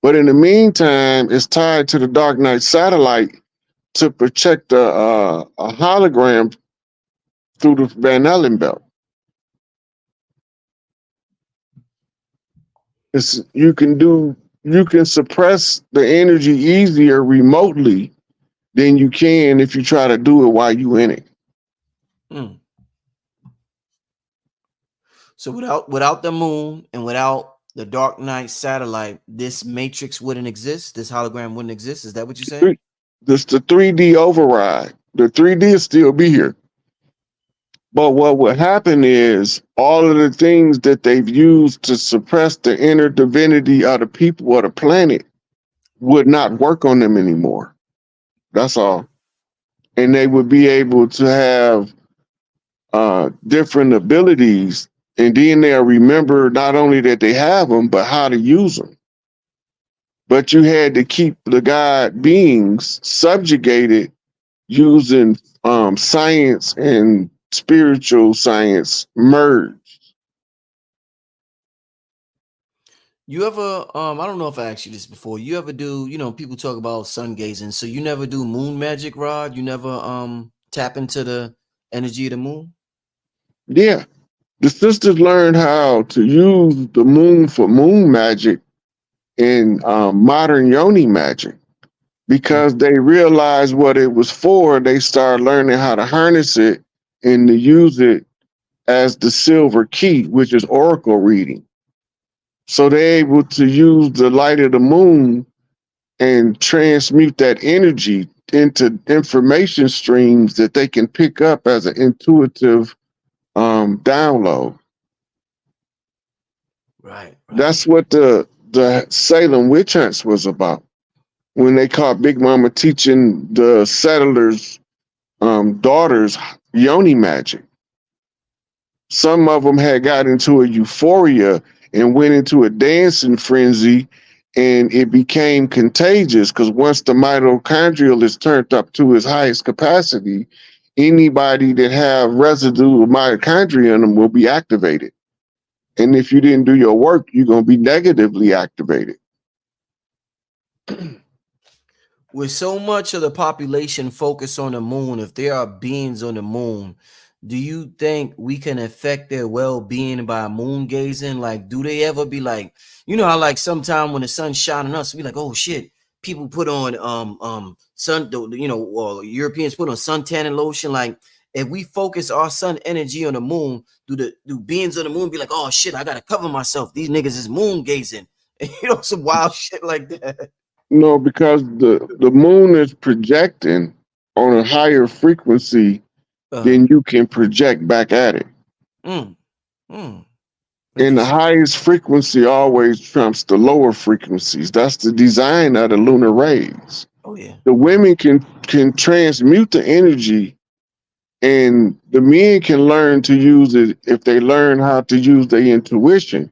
But in the meantime, it's tied to the Dark Knight satellite to protect a hologram through the Van Allen belt. You can suppress the energy easier remotely than you can if you try to do it while you in it. Mm. So without the moon and without the Dark Knight satellite, this matrix wouldn't exist. This hologram wouldn't exist. Is that what you're saying? This the 3D override. The 3D will still be here. But what would happen is all of the things that they've used to suppress the inner divinity of the people of the planet would not work on them anymore. That's all. And they would be able to have different abilities. And then they'll remember not only that they have them, but how to use them. But you had to keep the God beings subjugated using science and spiritual science merged. You ever I don't know if I asked you this before. You ever do, people talk about sun gazing. So you never do moon magic, Rod? You never tap into the energy of the moon? Yeah. The sisters learned how to use the moon for moon magic in modern yoni magic. Because they realized what it was for, they started learning how to harness it and to use it as the silver key, which is oracle reading. So they're able to use the light of the moon and transmute that energy into information streams that they can pick up as an intuitive download. Right. That's what the Salem witch hunts was about. When they caught Big Mama teaching the settlers' daughters yoni magic. Some of them had got into a euphoria and went into a dancing frenzy, and it became contagious because once the mitochondrial is turned up to its highest capacity, anybody that have residue of mitochondria in them will be activated. And if you didn't do your work, you're going to be negatively activated. With so much of the population focused on the moon, if there are beings on the moon, do you think we can affect their well-being by moon gazing? Like, do they ever be like, how like sometime when the sun's shining us, we like, oh shit, people put on sun, or Europeans put on suntan lotion. Like, if we focus our sun energy on the moon, do beings on the moon be like, oh shit, I gotta cover myself. These niggas is moon gazing. Some wild shit like that. No, because the moon is projecting on a higher frequency than you can project back at it. And the highest frequency always trumps the lower frequencies. That's the design of the lunar rays. Oh yeah. The women can transmute the energy, and the men can learn to use it if they learn how to use their intuition.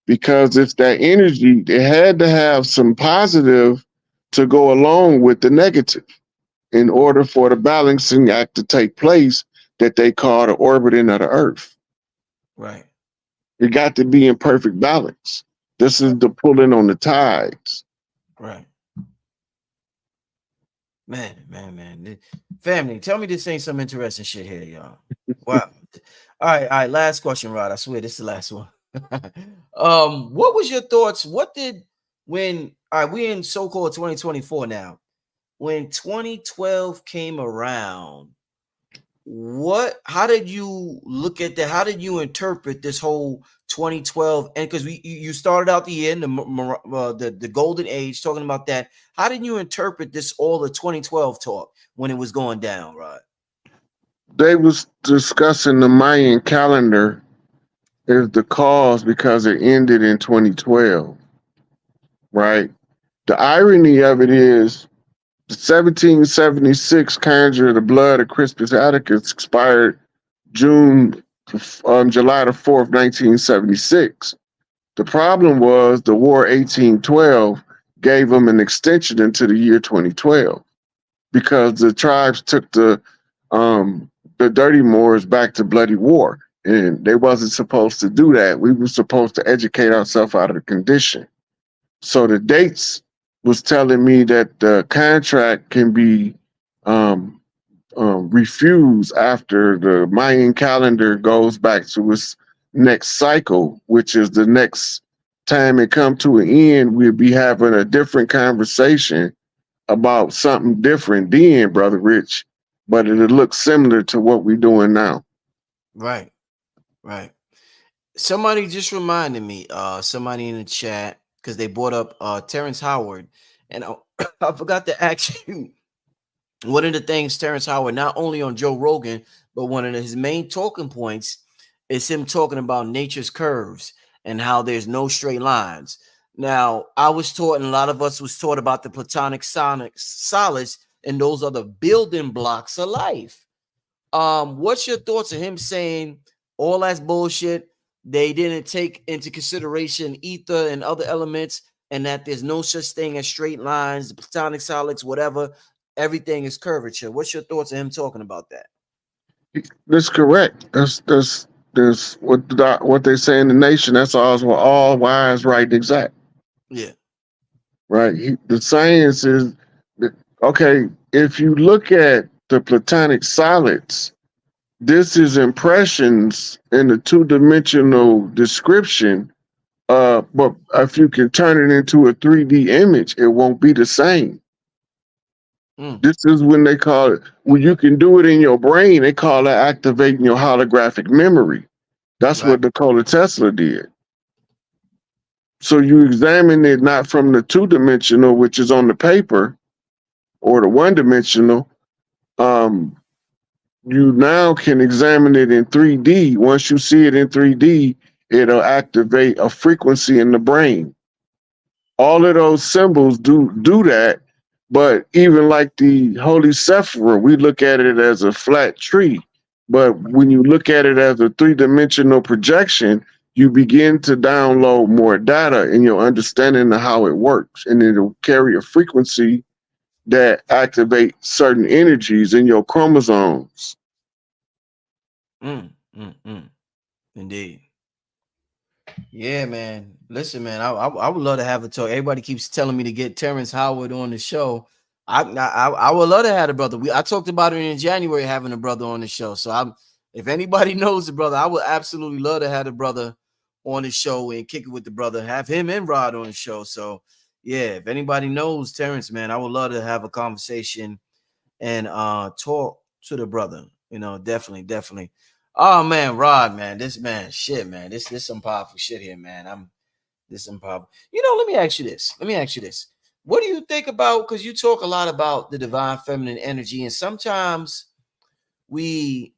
Because it's that energy, they had to have some positive to go along with the negative in order for the balancing act to take place that they call the orbiting of the earth. Right. It got to be in perfect balance. This is the pulling on the tides. Right. Man. Family, tell me this ain't some interesting shit here, y'all. Wow. All right. Last question, Rod. I swear this is the last one. What was your thoughts? We in so-called 2024 now. When 2012 came around, how did you look at that? How did you interpret this whole 2012? And because you started out the year in the golden age talking about that. How did you interpret this, all the 2012 talk when it was going down, Rod? They was discussing the Mayan calendar as the cause because it ended in 2012, right? The irony of it is the 1776 Conjure of the Blood of Crispus Attucks expired July the 4th, 1976. The problem was the War 1812 gave them an extension into the year 2012 because the tribes took the Dirty Moors back to bloody war, and they wasn't supposed to do that. We were supposed to educate ourselves out of the condition. So the dates was telling me that the contract can be um, refused after the Mayan calendar goes back to its next cycle, which is the next time it come to an end. We'll be having a different conversation about something different then, Brother Rich, but it'll look similar to what we're doing now. Right, right. Somebody just reminded me, somebody in the chat, because they brought up Terrence Howard, and I forgot to ask you one of the things Terrence Howard, not only on Joe Rogan, but one of his main talking points is him talking about nature's curves and how there's no straight lines. Now, I was taught, and a lot of us was taught about the platonic sonic solids, and those are the building blocks of life. What's your thoughts on him saying all that's bullshit? They didn't take into consideration ether and other elements, and that there's no such thing as straight lines, the platonic solids, whatever. Everything is curvature. What's your thoughts on him talking about that? That's correct. That's what they say in the nation. That's all wise, right, and exact. Yeah. Right. The science is okay. If you look at the platonic solids, this is impressions in the two-dimensional description. But if you can turn it into a 3D image, it won't be the same. This is when they call it, when you can do it in your brain, they call it activating your holographic memory. That's what Nikola Tesla did. So you examine it not from the two-dimensional, which is on the paper, or the one-dimensional. You now can examine it in 3D. Once you see it in 3D, it'll activate a frequency in the brain. All of those symbols do that. But even like the Holy Sephira, we look at it as a flat tree. But when you look at it as a three-dimensional projection, you begin to download more data in your understanding of how it works. And it'll carry a frequency that activate certain energies in your chromosomes. Indeed. Yeah, man. Listen, man, I would love to have a talk. Everybody keeps telling me to get Terrence Howard on the show. I would love to have a brother. I talked about it in January, having a brother on the show. So if anybody knows the brother, I would absolutely love to have the brother on the show and kick it with the brother. Have him and Rod on the show. So yeah, if anybody knows Terrence, man, I would love to have a conversation and talk to the brother. You know, definitely. Oh man, Rod, man, this man, shit, man, this some powerful shit here, man. This some powerful. You know, let me ask you this. What do you think about? Because you talk a lot about the divine feminine energy, and sometimes we.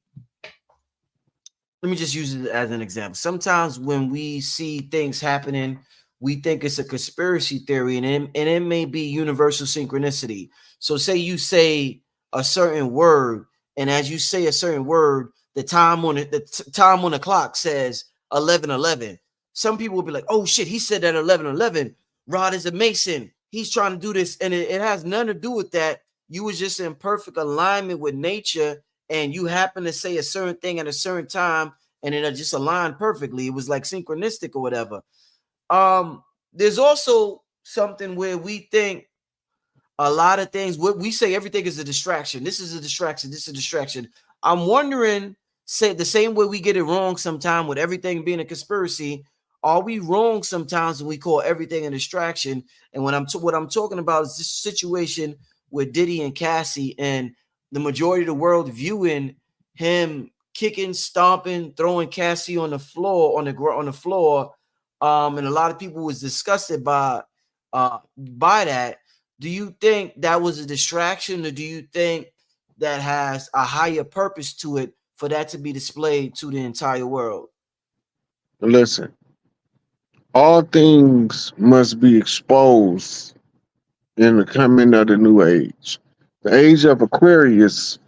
Let me just use it as an example. Sometimes when we see things happening, we think it's a conspiracy theory, and it may be universal synchronicity. So, say you say a certain word, and as you say a certain word, the time on the clock says 11:11. Some people will be like, "Oh shit, he said that 11:11. Rod is a Mason. He's trying to do this," and it has nothing to do with that. You was just in perfect alignment with nature, and you happen to say a certain thing at a certain time, and it just aligned perfectly. It was like synchronistic or whatever. There's also something where we think a lot of things, what we say, everything is a distraction. This is a distraction. This is a distraction. I'm wondering, say the same way we get it wrong sometime with everything being a conspiracy, are we wrong sometimes when we call everything a distraction? And what I'm talking about is this situation with Diddy and Cassie, and the majority of the world viewing him kicking, stomping, throwing Cassie on the floor, on the floor. And a lot of people was disgusted by that. Do you think that was a distraction, or do you think that has a higher purpose to it for that to be displayed to the entire world? Listen, all things must be exposed in the coming of the new age. The age of Aquarius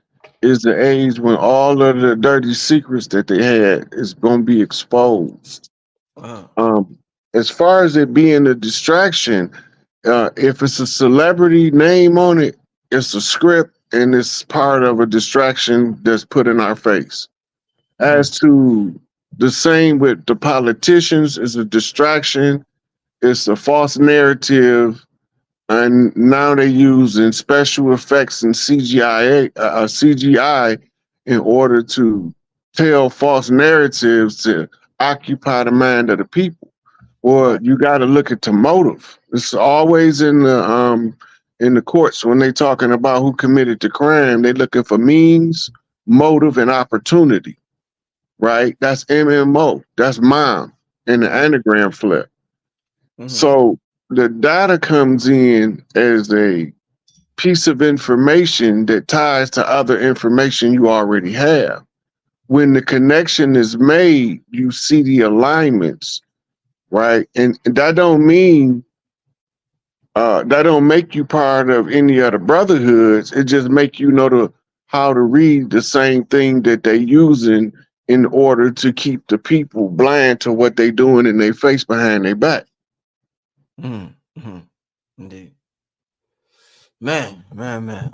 is the age when all of the dirty secrets that they had is going to be exposed. Um, as far as it being a distraction, if it's a celebrity name on it, it's a script and it's part of a distraction that's put in our face. As to the same with the politicians, is a distraction. it's a false narrative, and now they're using special effects and CGI in order to tell false narratives to occupy the mind of the people. Well, Right. you got to look at the motive. It's always in the courts when they talking about who committed the crime. They looking for means, motive, and opportunity. Right? That's MMO. That's mom in the anagram flip. Mm-hmm. So the data comes in as a piece of information that ties to other information you already have. When the connection is made, you see the alignments, right? And that don't mean that don't make you part of any other brotherhoods. It just make you know how to read the same thing that they using in order to keep the people blind to what they doing in their face behind their back. Mm-hmm. Mm-hmm. Indeed. Man.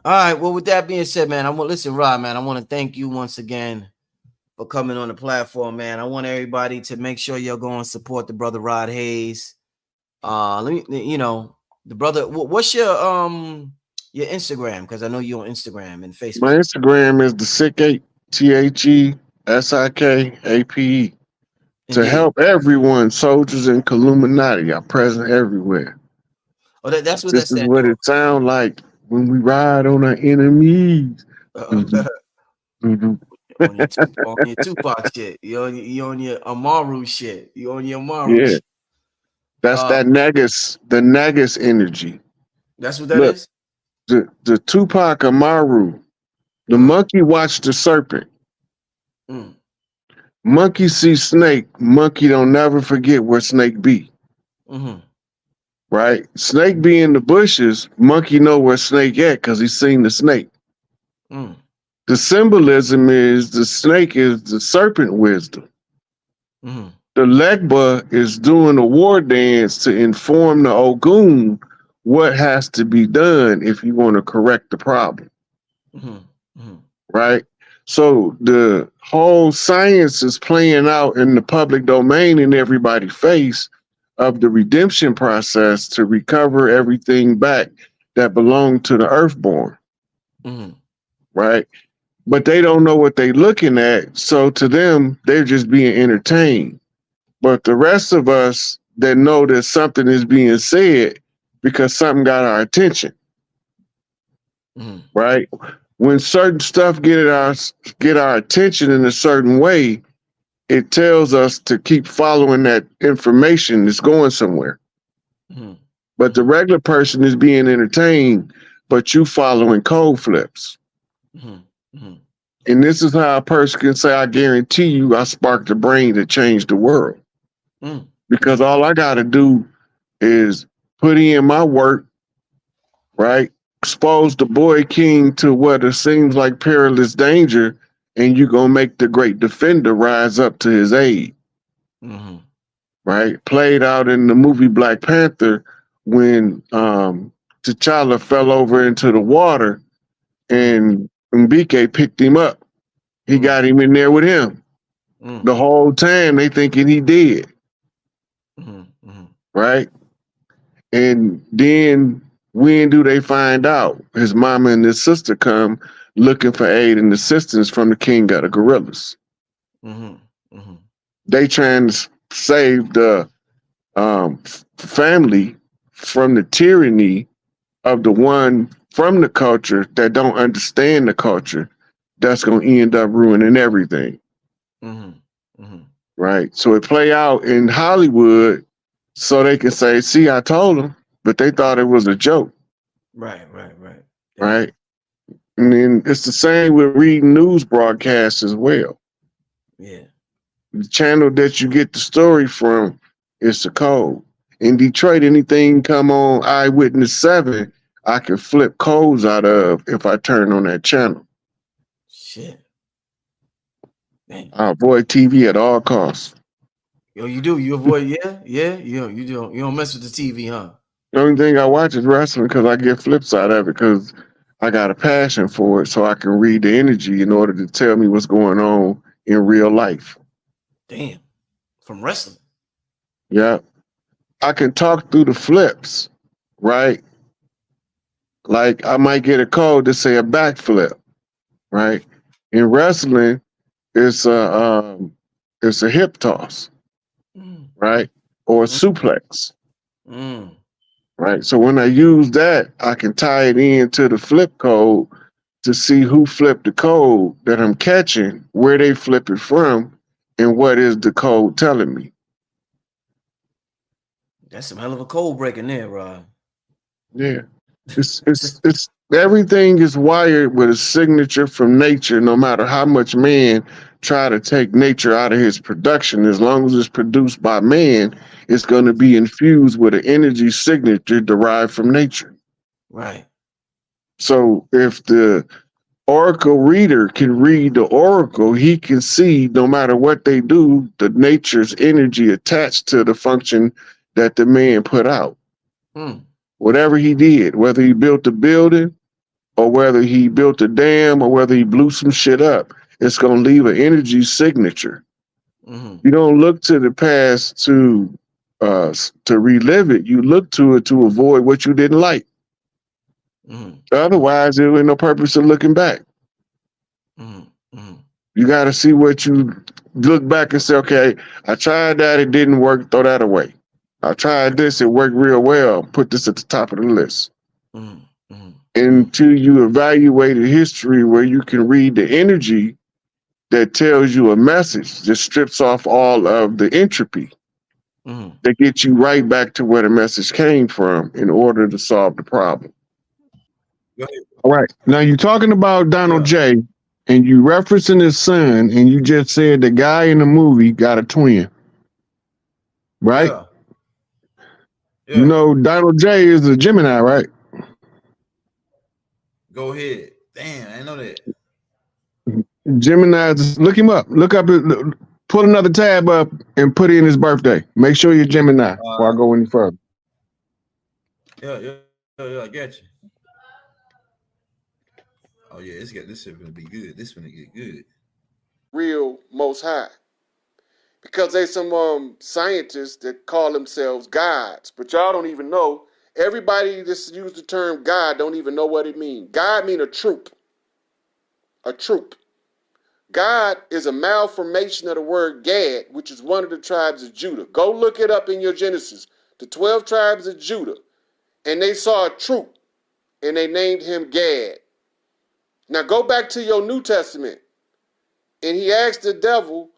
All right. Well, with that being said, man, listen, Rod, man, I want to thank you once again for coming on the platform, man. I want everybody to make sure you're going to support the brother Rod Hayes. Let me, the brother. What's your Instagram? Because I know you're on Instagram and My Facebook. Instagram is the SikApe, TheSikape, to Indeed. help everyone. Soldiers and Illuminati are present everywhere. Oh, that's what This that is stands what for. it sounds like when we ride on our enemies. Mhm, mhm. On your Tupac shit. You on your Amaru shit. You on your Amaru Yeah, shit. that's Uh, that the Negus energy. that's what that Look, is. the Tupac Amaru, the Uh-huh. monkey watched the serpent. Mm, Monkey see snake. Monkey don't never forget where snake be. mm-hmm. Right? Snake be in the bushes. Monkey know where snake at because he seen the snake. Mm, The symbolism is the snake is the serpent wisdom. mm-hmm. The Legba is doing a war dance to inform the Ogun what has to be done if you want to correct the problem. Mm-hmm. Mm-hmm. Right? So the whole science is playing out in the public domain in everybody's face of the redemption process to recover everything back that belonged to the earthborn, Mm-hmm. right? But they don't know what they're looking at. So to them, they're just being entertained. But the rest of us that know that something is being said because something got our attention, Mm-hmm. right? When certain stuff get our attention in a certain way, it tells us to keep following that information that's going somewhere. Mm-hmm. But the Mm-hmm. regular person is being entertained, but you following code flips. Mm-hmm. Mm-hmm. And this is how a person can say, I guarantee you I sparked the brain that changed the world. Because Mm-hmm. all I gotta do is put in my work, right? Expose the boy king to what it seems like perilous danger, and you're gonna make the great defender rise up to his aid. Mm-hmm. Right? Played out in the movie Black Panther when T'Challa fell over into the water Mm-hmm. and Mbike picked him up. He Mm-hmm. got him in there with him. The whole time they thinking he dead, Mm-hmm. right? And then when do they find out? His mama and his sister come looking for aid and assistance from the king of the gorillas. Mm-hmm. Mm-hmm. They trying to save the family from the tyranny of the one from the culture that don't understand the culture that's going to end up ruining everything. Mm-hmm. Mm-hmm. Right. So it play out in Hollywood so they can say, see, I told them, but they thought it was a joke. Right. Damn. Right. And then it's the same with reading news broadcasts as well. Yeah. The channel that you get the story from is the code. In Detroit, anything come on Eyewitness 7, I can flip codes out of if I turn on that channel. Shit. Man. I avoid TV at all costs. Yo, you do. You avoid, yeah. You don't mess with the TV, huh? The only thing I watch is wrestling because I get flips out of it because I got a passion for it so I can read the energy in order to tell me what's going on in real life. Damn. From wrestling. Yeah. I can talk through the flips, right? Like I might get a code to say a backflip, right? In wrestling, it's a hip toss, Mm. right? Or a Mm. suplex, Mm. right? So when I use that, I can tie it into the flip code to see who flipped the code that I'm catching, where they flip it from, and what is the code telling me. That's some hell of a code breaking there, Rod. Yeah. It's everything is wired with a signature from nature, no matter how much man try to take nature out of his production. As long as it's produced by man, it's going to be infused with an energy signature derived from nature. Right. So if the oracle reader can read the oracle, he can see no matter what they do, the nature's energy attached to the function that the man put out. Mm. Whatever he did, whether he built a building or whether he built a dam or whether he blew some shit up, it's going to leave an energy signature. Mm-hmm. You don't look to the past to relive it. You look to it to avoid what you didn't like. Mm-hmm. Otherwise, there ain't no purpose of looking back. Mm-hmm. Mm-hmm. You got to see what you look back and say, okay, I tried that, it didn't work, throw that away. I tried this, it worked real well, put this at the top of the list. Mm-hmm. Mm-hmm. Until you evaluate a history where you can read the energy that tells you a message that strips off all of the entropy Mm-hmm. that gets you right back to where the message came from in order to solve the problem. Go ahead. All right. Now you're talking about Donald Yeah. J. and you referencing his son, and you just said the guy in the movie got a twin, right? Yeah. You Yeah. know Donald J is a Gemini, right? Go ahead. Damn, I know that. Gemini, look him up. Look up, pull another tab up and put in his birthday. Make sure you're Gemini before I go any further. Yeah, I got you. Oh yeah, this is gonna be good. This gonna get good. Real most high. Because there's some scientists that call themselves gods, but y'all don't even know. Everybody that's used the term God don't even know what it means. God mean a troop. A troop. God is a malformation of the word Gad, which is one of the tribes of Judah. Go look it up in your Genesis. The 12 tribes of Judah. And they saw a troop, and they named him Gad. Now go back to your New Testament. And he asked the devil,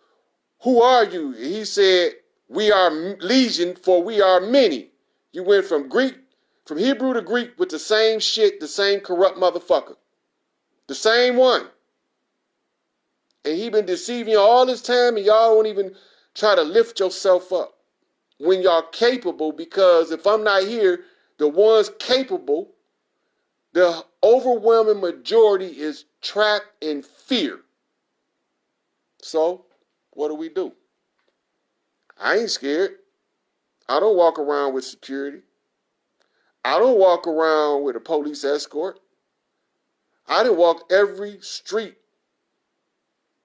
who are you? And he said, we are legion, for we are many. You went from Hebrew to Greek with the same shit, the same corrupt motherfucker. The same one. And he been deceiving you all this time, and y'all won't even try to lift yourself up when y'all capable, because if I'm not here, the ones capable, the overwhelming majority is trapped in fear. So, what do? I ain't scared. I don't walk around with security. I don't walk around with a police escort. I didn't walk every street.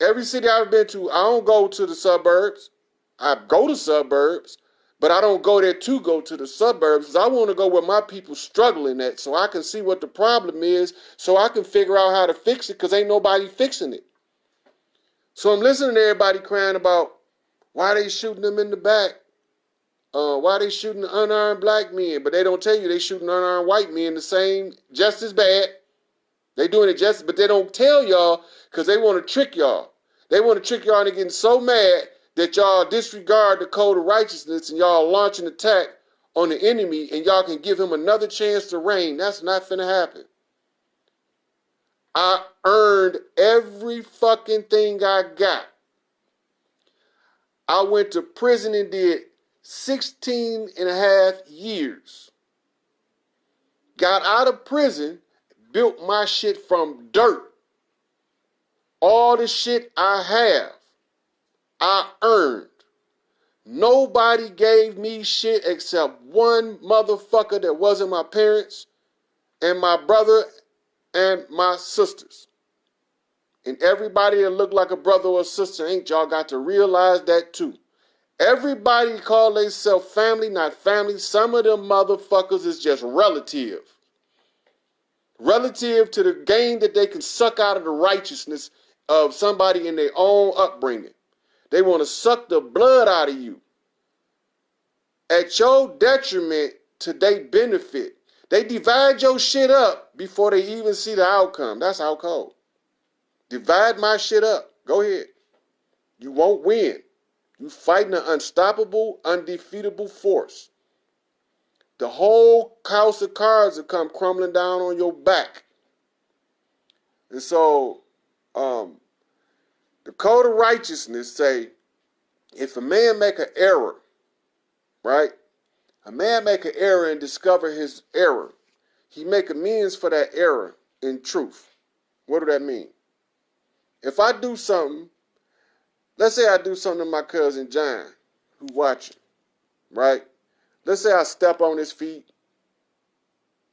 Every city I've been to, I don't go to the suburbs. I go to suburbs, but I don't go there to go to the suburbs because I want to go where my people struggling at so I can see what the problem is so I can figure out how to fix it because ain't nobody fixing it. So I'm listening to everybody crying about why they shooting them in the back. Why they shooting unarmed black men, but they don't tell you they shooting unarmed white men the same, just as bad. They doing it just, but they don't tell y'all because they want to trick y'all. They want to trick y'all into getting so mad that y'all disregard the code of righteousness and y'all launch an attack on the enemy and y'all can give him another chance to reign. That's not finna happen. I earned every fucking thing I got. I went to prison and did 16 and a half years. Got out of prison, built my shit from dirt. All the shit I have, I earned. Nobody gave me shit except one motherfucker that wasn't my parents and my brother and my sisters. And everybody that looked like a brother or sister ain't, y'all got to realize that too. Everybody call themselves family, not family. Some of them motherfuckers is just relative. Relative to the gain that they can suck out of the righteousness of somebody in their own upbringing. They want to suck the blood out of you at your detriment to their benefit. They divide your shit up before they even see the outcome. That's how cold. Divide my shit up. Go ahead. You won't win. You fighting an unstoppable, undefeatable force. The whole house of cards will come crumbling down on your back. And so, the code of righteousness say, if a man make an error, right? A man make an error and discover his error. He make amends for that error in truth. What do that mean? If I do something, let's say I do something to my cousin John, who watching, right? Let's say I step on his feet.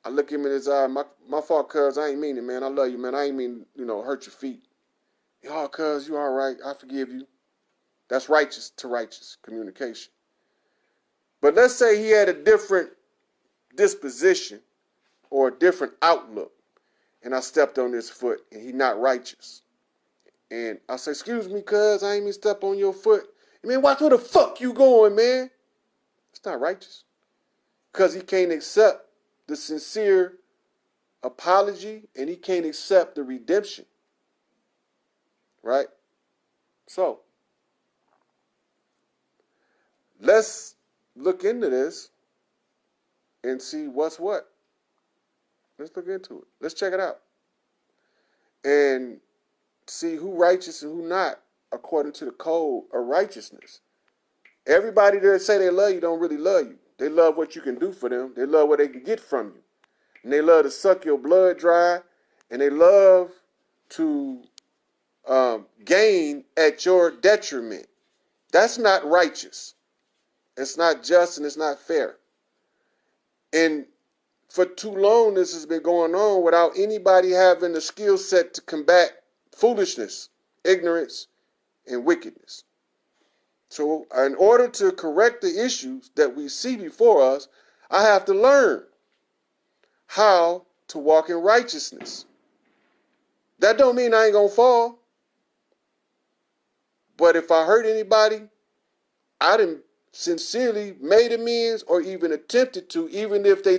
I look him in his eye. My fault, cuz. I ain't mean it, man. I love you, man. I ain't mean, hurt your feet. Oh, cuz, you all right. I forgive you. That's righteous to righteous communication. But let's say he had a different disposition or a different outlook, and I stepped on his foot, and he not righteous. And I say, excuse me, cuz, I ain't mean step on your foot. Man, watch where the fuck you going, man. It's not righteous. Because he can't accept the sincere apology, and he can't accept the redemption. Right? So, let's look into this and see what's what. Let's look into it. Let's check it out. And see who righteous and who not according to the code of righteousness. Everybody that say they love you don't really love you. They love what you can do for them. They love what they can get from you. And they love to suck your blood dry. And they love to gain at your detriment. That's not righteous. It's not just and it's not fair. And for too long, this has been going on without anybody having the skill set to combat foolishness, ignorance, and wickedness. So in order to correct the issues that we see before us, I have to learn how to walk in righteousness. That don't mean I ain't gonna fall. But if I hurt anybody, I didn't sincerely made amends or even attempted to, even if they